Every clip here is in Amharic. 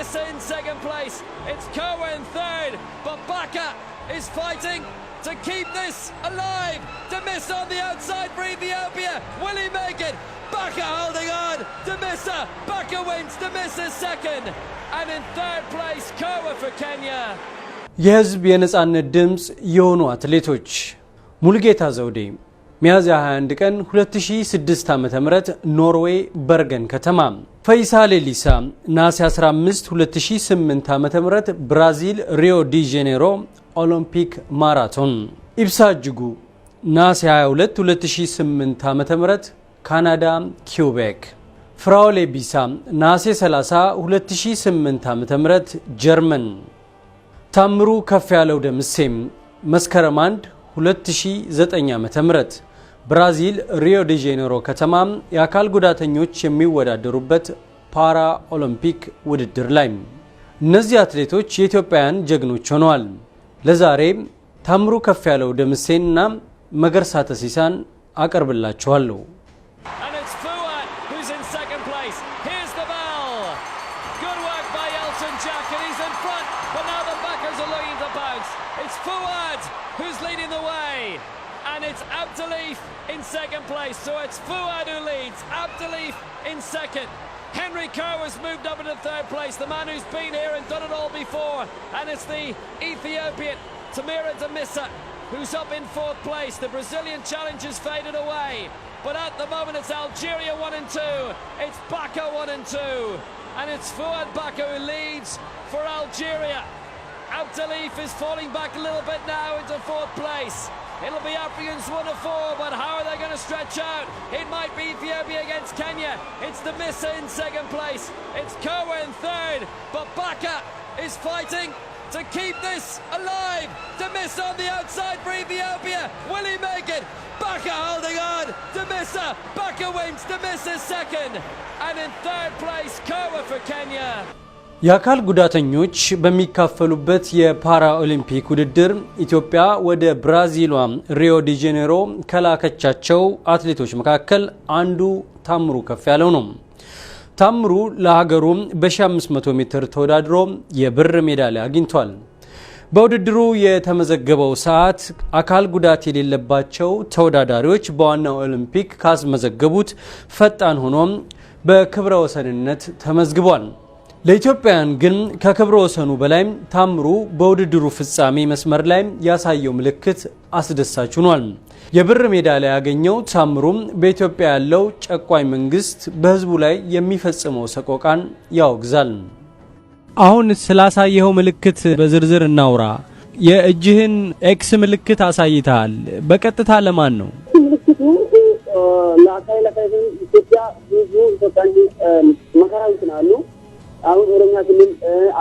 Demissa in second place. It's Kowa in third, but Baka is fighting to keep this alive. Demissa on the outside for Ethiopia. Will he make it? Baka holding on. Demissa. Baka wins. Demissa second. And in third place, Kowa for Kenya. የህዝብ የነጻነት ድምጽ የሆኑ አትሌቶች ሙሉጌታ ዘውዴ ሚያዝያ 21 ቀን 2006 ዓ.ም ኖርዌይ በርገን ከተማ፣ ፈይሳ ሌሊሳ ናሲ 15 2008 ዓ.ም ብራዚል ሪዮ ዲ ጄኔሮ ኦሎምፒክ ማራቶን፣ ኢብሳ እጅጉ ናሲ 22 2008 ዓ.ም ካናዳ ኪውቤክ፣ ፍራኦል ኤቢሳ ናሲ 30 2008 ዓ.ም ጀርመን፣ ታምሩ ከፍ ያለው ደምሴም መስከረም 1 2009 ዓ.ም ብራዚል ሪዮ ዲ ጄኔሮ ከተማ የአካል ጉዳተኞች የሚወዳደሩበት ፓራ ኦሎምፒክ ውድድር ላይ እነዚህ አትሌቶች የኢትዮጵያውያን ጀግኖች ሆነዋል። ለዛሬ ታምሩ ከፍ ያለው ደምሴና መገርሳ ተሲሳን አቀርብላችኋለሁ። In second place, so it's Fuad who leads, Abdeleef in second. Henry Kerr has moved up into third place, the man who's been here and done it all before, and it's the Ethiopian Tamira Demissa who's up in fourth place. The Brazilian challenge has faded away, but at the moment it's Algeria 1 and 2, it's Baka 1 and 2, and it's Fuad Baka who leads for Algeria. Abdeleef is falling back a little bit now into fourth place. It'll be Africans 1 of 4, but how are they going to stretch out? It might be Ethiopia against Kenya. It's Demissa in second place. It's Kowa in third, but Baka is fighting to keep this alive. Demissa on the outside for Ethiopia. Will he make it? Baka holding on. Demissa. Baka wins. Demissa second. And in third place, Kowa for Kenya. የአካል ጉዳተኞች በሚካፈሉበት የፓራ ኦሊምፒክ ውድድር ኢትዮጵያ ወደ ብራዚሏ ሪዮ ዲ ጄኔሮ ከላከቻቸው አትሌቶች መካከል አንዱ ታምሩ ከፍ ያለው ነው። ታምሩ ለሀገሩ በ1500 ሜትር ተወዳድሮ የብር ሜዳሊያ አግኝቷል። በውድድሩ የተመዘገበው ሰዓት አካል ጉዳት የሌለባቸው ተወዳዳሪዎች በዋናው ኦሊምፒክ ካስመዘገቡት ፈጣን ሆኖ በክብረ ወሰንነት ተመዝግቧል። ለኢትዮጵያን ግን ከክብረ ወሰኑ በላይ ታምሩ በውድድሩ ፍጻሜ መስመር ላይ ያሳየው ምልክት አስደሳች ሆኗል። የብር ሜዳሊያ ያገኘው ታምሩ በኢትዮጵያ ያለው ጨቋኝ መንግስት በህዝቡ ላይ የሚፈጽመው ሰቆቃን ያወግዛል። አሁን ስላሳየው ምልክት በዝርዝር እናውራ። የእጅህን ኤክስ ምልክት አሳይተሃል። በቀጥታ ለማን ነው? ኢትዮጵያ ብዙ መከራዎች ናሉ። አሁን ኦሮሚያ ክልል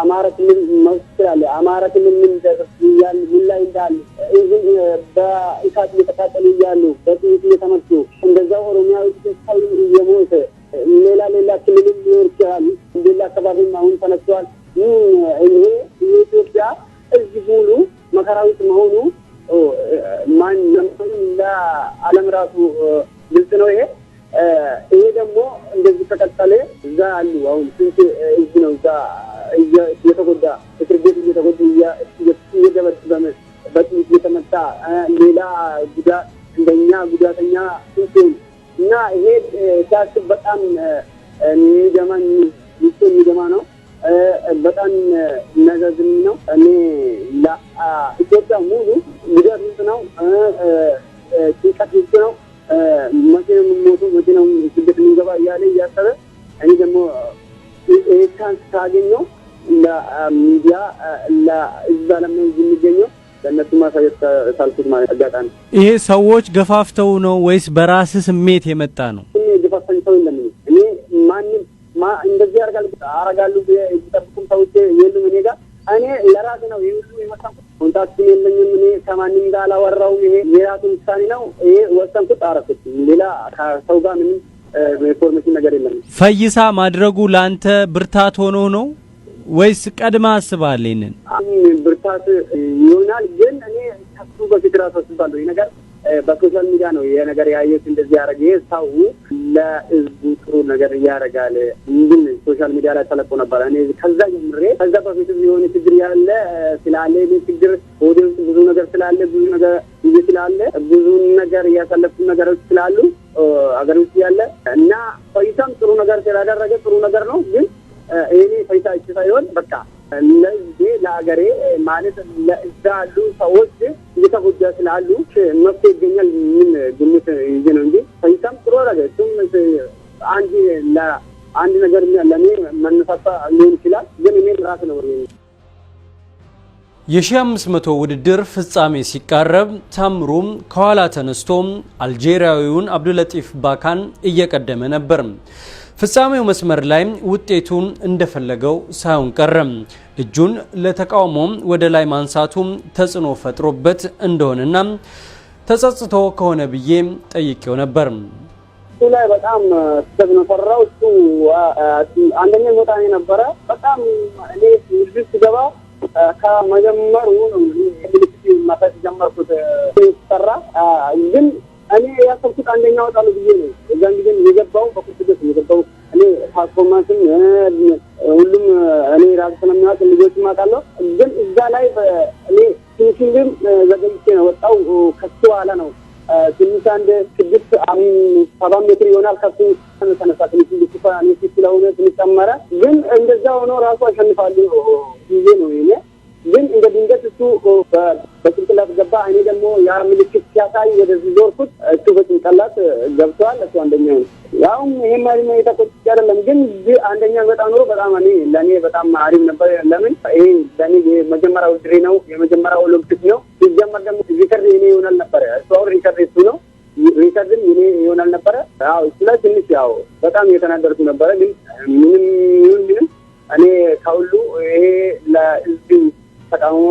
አማራ ክልል መስክራለ አማራ ክልል ምን ደርሷል ሙላይ እንዳለ እዚህ በኢሳት እየተቃጠሉ ያሉ በጥይት እየተመቱ እንደዛው ኦሮሚያ ውስጥ ሰው እየሞተ ሌላ ክልል ይወርዳል ሌላ አካባቢም አሁን ተነስቷል። ይሄ የኢትዮጵያ እዚህ ሙሉ መከራዊት መሆኑ ማን ለዓለም ራሱ ግልጽ ነው። ይሄ ደግሞ እንደዚህ ተቀጣለ እዛ አሉ አሁን ስንት እዚህ ነው እዛ እየተጎዳ እስር ቤት እየተጎዳ እየደበደበ በጥይት እየተመታ ሌላ እንደኛ ጉዳተኛ ስንት እና ይሄ ታስብ በጣም የሚደማ ነው። በጣም ነገዝም ነው። እኔ ለኢትዮጵያ ሙሉ ጉዳት ነው ጭንቀት ነው። መቼም ሞቱ መቼም ስደት የሚገባ እያለ እያሰበ እኔ ደግሞ ቻንስ ካገኘው ለሚዲያ ለእዛ ለምን የሚገኘው ለነሱ ማሳየት ሳልኩት ማለት አጋጣሚ። ይሄ ሰዎች ገፋፍተው ነው ወይስ በራስ ስሜት የመጣ ነው? እኔ ገፋፍተው የለም። እኔ ማንም እንደዚህ አረጋሉ ይጠብቁም ሰዎች የሉም እኔ ጋር። እኔ ለራሴ ነው ይሁሉ የመጣሁት። ኮንታክት የለኝም። እኔ ከማንም ጋር አላወራሁም። ይሄ የራሱ ውሳኔ ነው። ይሄ ወሰንኩት፣ አረኩት። ሌላ ከሰው ጋር ምንም ኢንፎርሜሽን ነገር የለም። ፈይሳ ማድረጉ ላንተ ብርታት ሆኖ ነው ወይስ ቀድማ አስባለህ? ይሄንን ብርታት ይሆናል፣ ግን እኔ ከሱ በፊት ራሱ አስባለሁ። ይሄ ነገር በሶሻል ሚዲያ ነው የነገር ያየሁት እንደዚህ ያደረገ ሰው ለህዝቡ ጥሩ ነገር ያደርጋል ግን ሶሻል ሚዲያ ላይ ተለቆ ነበር። እኔ ከዛ ጀምሬ ከዛ በፊት የሆነ ችግር ያለ ስላለ ችግር ወዲህ ብዙ ነገር ስላለ ብዙ ነገር ይስላለ ብዙ ነገር ያሳለፉ ነገሮች ስላሉ አገር ውስጥ ያለ እና ፈይሳም ጥሩ ነገር ስላደረገ ጥሩ ነገር ነው። ግን እኔ ፈይሳ እቺ ሳይሆን በቃ ለዚህ ለአገሬ ማለት ለእዛሉ ሰዎች እየተጎዳ ስላሉ መፍትሄ ይገኛል ምን ግምት ይዤ ነው እንጂ ፈይሳም ጥሩ ነገር እሱም አንድ ነገር ለኔ መነሳሳ ሊሆን ይችላል። ግን እኔ ራስ ነው የ1500 ውድድር ፍጻሜ ሲቃረብ ታምሩም ከኋላ ተነስቶ አልጄሪያዊውን አብዱልለጢፍ ባካን እየቀደመ ነበር። ፍጻሜው መስመር ላይ ውጤቱን እንደፈለገው ሳይሆን ቀረም። እጁን ለተቃውሞ ወደ ላይ ማንሳቱ ተጽዕኖ ፈጥሮበት እንደሆነና ተጸጽቶ ከሆነ ብዬ ጠይቄው ነበር። እሱ ላይ በጣም ተዝነፈራው እሱ አንደኛ ሞታኔ ነበረ በጣም እኔ ውድድር ሲገባ ከመጀመሩ ነው ምልክት ማፈስ ጀመርኩት ሰራ ግን እኔ ያሰብኩት አንደኛ ወጣሉ ብዬ ነው። እዛን ጊዜ የገባው በቁጥጥር የገባው እኔ ፓስፖርትም ሁሉም እኔ ራስ ስለሚያውቅ ልጆች ማቃለው ግን እዛ ላይ እኔ ትንሽም ዘገይቼ ነው ወጣው ከሱ በኋላ ነው ትንሽ አንድ 6-7 ሜትር ይሆናል ከሱ ተነሳ ትንሽ ዲስፓኒ ስለሆነ ተጨመረ ግን እንደዛ ሆኖ ራሱ አሸንፋለሁ ይሄ ነው ይሄ ግን እንደ ድንገት እሱ በጭንቅላት ገባ። እኔ ደግሞ ያ ምልክት ሲያሳይ ወደዚህ ዞርኩት እሱ በጭንቅላት ገብቷል። እሱ አንደኛ ነው። ያው ይሄ ማለት ነው የተቆጭ አይደለም ግን አንደኛ በጣም ኖሮ በጣም ለኔ በጣም አሪፍ ነበር። ለምን ይሄ ለኔ የመጀመሪያው ድሪ ነው የመጀመሪያው ኦሎምፒክ ነው። ሲጀመር ደግሞ ሪከርድ እኔ ይሆናል ነበር እሱ ሪከርድ እሱ ነው ሪከርድም እኔ ይሆናል ነበር። ያው ስለዚህ ትንሽ ያው በጣም የተናደርኩ ነበር ግን ምንም እኔ ካውሉ ይሄ ለህዝብ ተቃውሞ